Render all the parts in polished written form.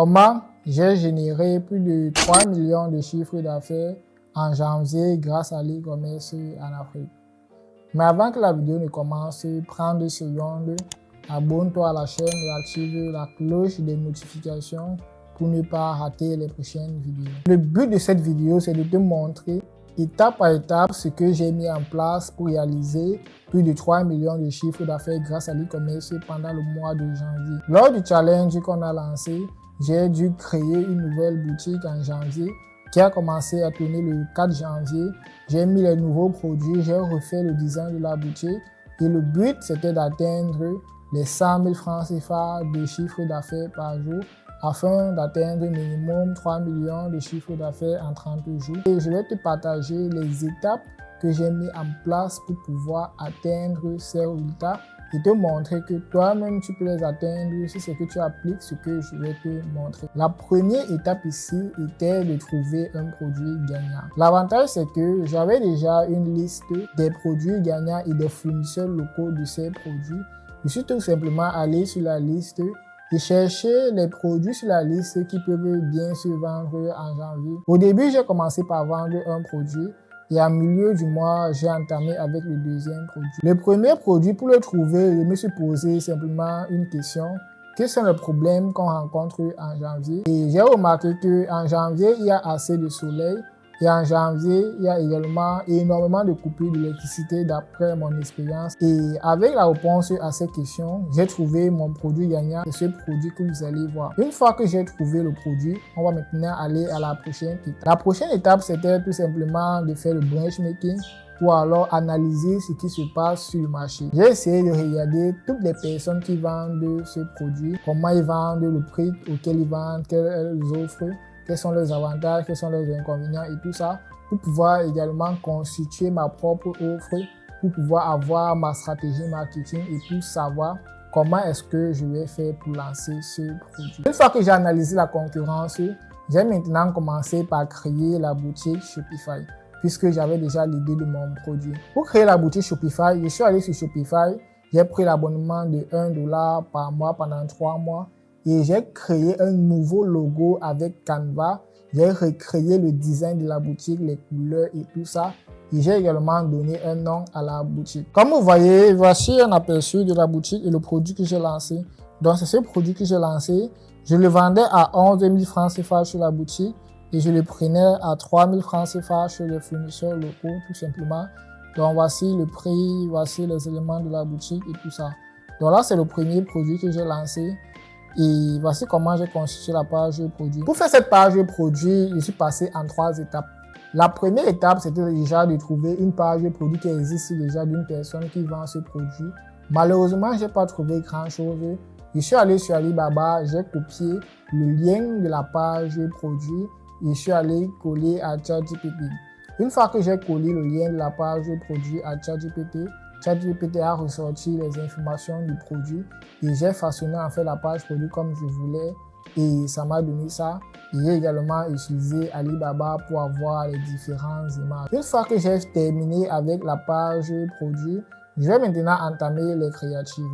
Comment j'ai généré plus de 3 millions de chiffres d'affaires en janvier grâce à l'e-commerce en Afrique. Mais avant que la vidéo ne commence, prends 2 secondes, abonne-toi à la chaîne et active la cloche des notifications pour ne pas rater les prochaines vidéos. Le but de cette vidéo, c'est de te montrer étape par étape ce que j'ai mis en place pour réaliser plus de 3 millions de chiffres d'affaires grâce à l'e-commerce pendant le mois de janvier. Lors du challenge qu'on a lancé, j'ai dû créer une nouvelle boutique en janvier qui a commencé à tourner le 4 janvier. J'ai mis les nouveaux produits, j'ai refait le design de la boutique et le but c'était d'atteindre les 100 000 francs CFA de chiffre d'affaires par jour afin d'atteindre minimum 3 millions de chiffre d'affaires en 30 jours. Et je vais te partager les étapes que j'ai mis en place pour pouvoir atteindre ces résultats et te montrer que toi-même tu peux les atteindre si c'est que tu appliques ce que je vais te montrer. La première étape ici était de trouver un produit gagnant. L'avantage c'est que j'avais déjà une liste des produits gagnants et des fournisseurs locaux de ces produits. Je suis tout simplement allé sur la liste et chercher les produits sur la liste qui peuvent bien se vendre en janvier. Au début, j'ai commencé par vendre un produit et en milieu du mois, j'ai entamé avec le deuxième produit. Le premier produit, pour le trouver, je me suis posé simplement une question. Quels sont les problèmes qu'on rencontre en janvier? Et j'ai remarqué qu'en janvier, il y a assez de soleil. Et en janvier, il y a également énormément de coupures d'électricité d'après mon expérience. Et avec la réponse à ces questions, j'ai trouvé mon produit gagnant. C'est ce produit que vous allez voir. Une fois que j'ai trouvé le produit, on va maintenant aller à la prochaine étape. La prochaine étape, c'était tout simplement de faire le benchmarking ou alors analyser ce qui se passe sur le marché. J'ai essayé de regarder toutes les personnes qui vendent ce produit, comment ils vendent, le prix auquel ils vendent, quelles offres, quels sont leurs avantages, quels sont leurs inconvénients et tout ça, pour pouvoir également constituer ma propre offre, pour pouvoir avoir ma stratégie marketing et pour savoir comment est-ce que je vais faire pour lancer ce produit. Une fois que j'ai analysé la concurrence, j'ai maintenant commencé par créer la boutique Shopify, puisque j'avais déjà l'idée de mon produit. Pour créer la boutique Shopify, je suis allé sur Shopify, j'ai pris l'abonnement de $1 par mois pendant 3 mois. Et j'ai créé un nouveau logo avec Canva. J'ai recréé le design de la boutique, les couleurs et tout ça. Et j'ai également donné un nom à la boutique. Comme vous voyez, voici un aperçu de la boutique et le produit que j'ai lancé. Donc c'est ce produit que j'ai lancé. Je le vendais à 11 000 francs CFA sur la boutique et je le prenais à 3 000 francs CFA chez les fournisseurs locaux tout simplement. Donc voici le prix, voici les éléments de la boutique et tout ça. Donc là c'est le premier produit que j'ai lancé. Et voici comment j'ai constitué la page produit. Pour faire cette page produit, je suis passé en 3 étapes. La première étape, c'était déjà de trouver une page produit qui existe déjà d'une personne qui vend ce produit. Malheureusement, je n'ai pas trouvé grand-chose. Je suis allé sur Alibaba, j'ai copié le lien de la page produit et je suis allé coller à ChatGPT. Une fois que j'ai collé le lien de la page produit à ChatGPT a ressorti les informations du produit et j'ai façonné en fait la page produit comme je voulais et ça m'a donné ça. Et j'ai également utilisé Alibaba pour avoir les différentes images. Une fois que j'ai terminé avec la page produit, je vais maintenant entamer les créatives.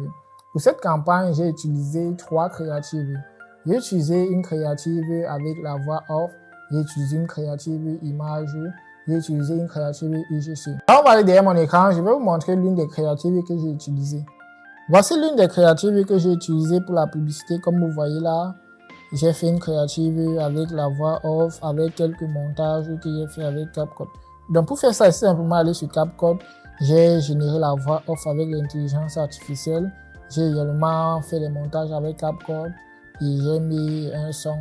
Pour cette campagne, j'ai utilisé 3 créatives. J'ai utilisé une créative avec la voix off, j'ai utilisé une créative image, j'ai utilisé une créative UGC. Là, on va aller derrière mon écran, je vais vous montrer l'une des créatives que j'ai utilisées. Voici l'une des créatives que j'ai utilisées pour la publicité. Comme vous voyez là, j'ai fait une créative avec la voix off, avec quelques montages que j'ai fait avec CapCut. Donc pour faire ça, c'est simplement aller sur CapCut. J'ai généré la voix off avec l'intelligence artificielle. J'ai également fait les montages avec CapCut et j'ai mis un son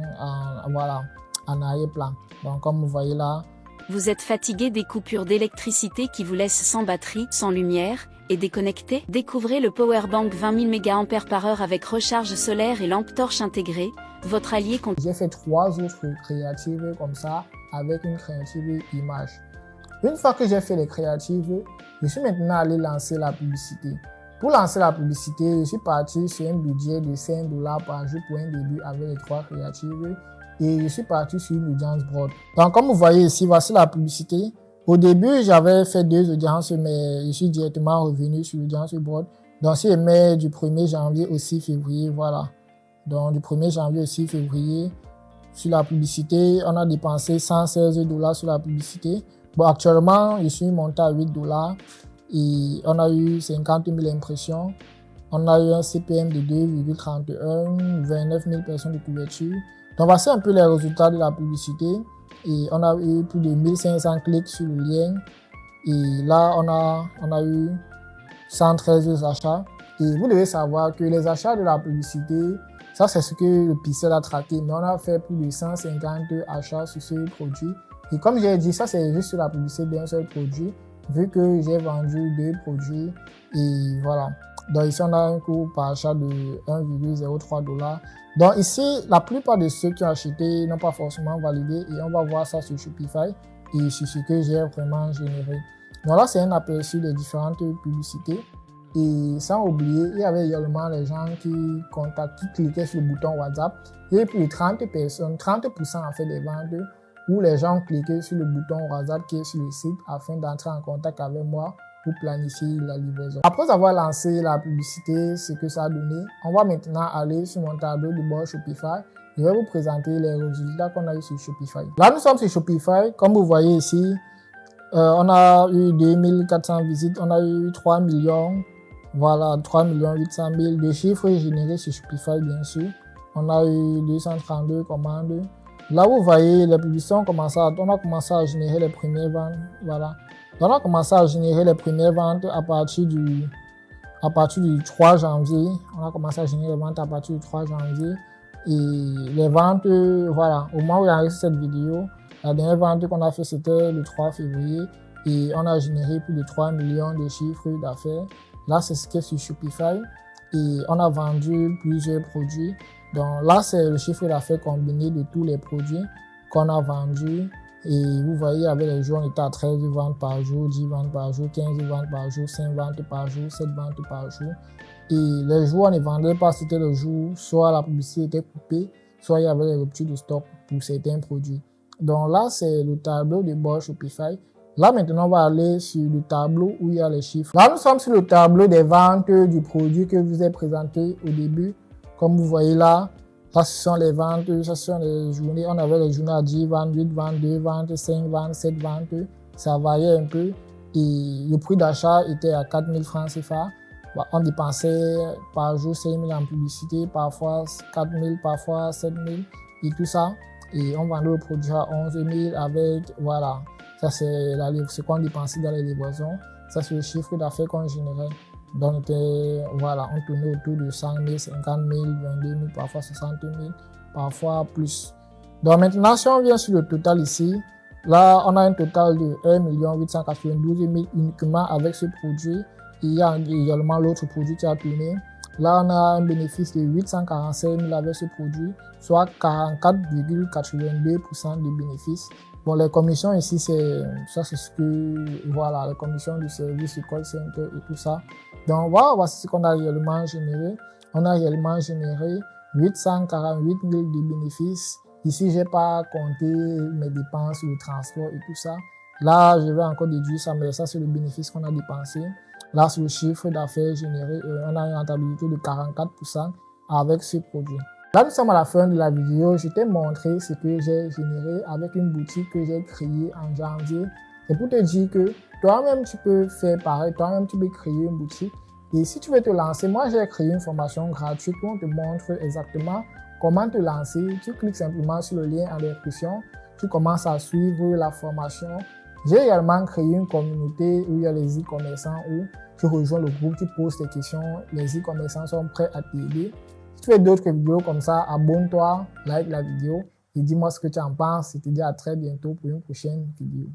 en arrière-plan. Donc comme vous voyez là, vous êtes fatigué des coupures d'électricité qui vous laissent sans batterie, sans lumière, et déconnecté? Découvrez le Powerbank 20 000 mAh avec recharge solaire et lampe torche intégrée, votre allié contre... J'ai fait 3 autres créatives comme ça, avec une créative image. Une fois que j'ai fait les créatives, je suis maintenant allé lancer la publicité. Pour lancer la publicité, je suis parti sur un budget de $5 par jour pour un début avec les 3 créatives. Et je suis parti sur une audience broad. Donc comme vous voyez ici, voici la publicité. Au début, j'avais fait 2 audiences, mais je suis directement revenu sur l'audience broad. Donc si je mets du 1er janvier au 6 février, voilà. Donc, du 1er janvier au 6 février, sur la publicité, on a dépensé 116 $ sur la publicité. Bon, actuellement, je suis monté à 8 $ et on a eu 50 000 impressions. On a eu un CPM de 2,31, 29 000 personnes de couverture. Donc, voici un peu les résultats de la publicité. Et on a eu plus de 1500 clics sur le lien. Et là, on a eu 113 achats. Et vous devez savoir que les achats de la publicité, ça c'est ce que le pixel a traqué. Mais on a fait plus de 150 achats sur ce produit. Et comme j'ai dit, ça c'est juste sur la publicité d'un seul produit. Vu que j'ai vendu 2 produits. Et voilà. Donc ici, on a un coût par achat de 1,03 $. Donc ici, la plupart de ceux qui ont acheté n'ont pas forcément validé. Et on va voir ça sur Shopify et sur ce que j'ai vraiment généré. Donc là, c'est un aperçu des différentes publicités. Et sans oublier, il y avait également les gens qui cliquaient sur le bouton WhatsApp. Il y avait plus de 30 personnes, 30% en fait des ventes où les gens cliquaient sur le bouton WhatsApp qui est sur le site afin d'entrer en contact avec moi pour planifier la livraison. Après avoir lancé la publicité, ce que ça a donné, on va maintenant aller sur mon tableau de bord Shopify. Je vais vous présenter les résultats qu'on a eu sur Shopify. Là, nous sommes sur Shopify. Comme vous voyez ici, on a eu 2400 visites, on a eu 3 millions, voilà, 3 800 000 de chiffres générés sur Shopify, bien sûr. On a eu 232 commandes. Là, vous voyez, les publicités on a commencé à générer les premières ventes, voilà. Donc, on a commencé à générer les premières ventes à partir du 3 janvier. On a commencé à générer les ventes à partir du 3 janvier. Et les ventes, voilà, au moment où j'enregistre cette vidéo, la dernière vente qu'on a fait, c'était le 3 février. Et on a généré plus de 3 millions de chiffres d'affaires. Là, c'est ce qui est sur Shopify. Et on a vendu plusieurs produits. Donc là, c'est le chiffre d'affaires combiné de tous les produits qu'on a vendus. Et vous voyez, avec les jours, on était à 13 ventes par jour, 10 ventes par jour, 15 ventes par jour, 5 ventes par jour, 7 ventes par jour. Et les jours, on ne vendait pas, c'était le jour, soit la publicité était coupée, soit il y avait des ruptures de stock pour certains produits. Donc là, c'est le tableau de bord Shopify. Là, maintenant, on va aller sur le tableau où il y a les chiffres. Là, nous sommes sur le tableau des ventes du produit que je vous ai présenté au début. Comme vous voyez là, ça, ce sont les ventes, ça, ce sont les journées. On avait les journées à 10 ventes, 8 ventes, 2 ventes, 5 ventes, 7 ventes. Ça variait un peu. Et le prix d'achat était à 4 000 francs CFA. On dépensait par jour 5 000 en publicité, parfois 4 000, parfois 7 000 et tout ça. Et on vendait le produit à 11 000 avec, voilà. Ça, c'est ce qu'on dépensait dans les livraisons. Ça, c'est le chiffre d'affaires qu'on générait. Donc, voilà, on tournait autour de 100 000, 50 000, 22 000, parfois 60 000, parfois plus. Donc, maintenant, si on vient sur le total ici, là, on a un total de 1 892 000 uniquement avec ce produit. Il y a également l'autre produit qui a tourné. Là, on a un bénéfice de 845 000 avec ce produit, soit 44,82% de bénéfice. Bon, les commissions ici, c'est ce que, voilà, les commissions du service, du call center et tout ça. Donc, voilà, voici ce qu'on a réellement généré. On a réellement généré 848 000 de bénéfices. Ici, je n'ai pas compté mes dépenses, le transport et tout ça. Là, je vais encore déduire ça, mais ça, c'est le bénéfice qu'on a dépensé. Là, c'est le chiffre d'affaires généré. On a une rentabilité de 44% avec ce produit. Là, nous sommes à la fin de la vidéo. Je t'ai montré ce que j'ai généré avec une boutique que j'ai créée en janvier. C'est pour te dire que toi-même, tu peux faire pareil. Toi-même, tu peux créer une boutique. Et si tu veux te lancer, moi, j'ai créé une formation gratuite où on te montre exactement comment te lancer. Tu cliques simplement sur le lien en description. Tu commences à suivre la formation. J'ai également créé une communauté où il y a les e-commerçants où tu rejoins le groupe, tu poses tes questions. Les e-commerçants sont prêts à t'aider. Si tu fais d'autres vidéos comme ça, abonne-toi, like la vidéo et dis-moi ce que tu en penses. Et te dis à très bientôt pour une prochaine vidéo.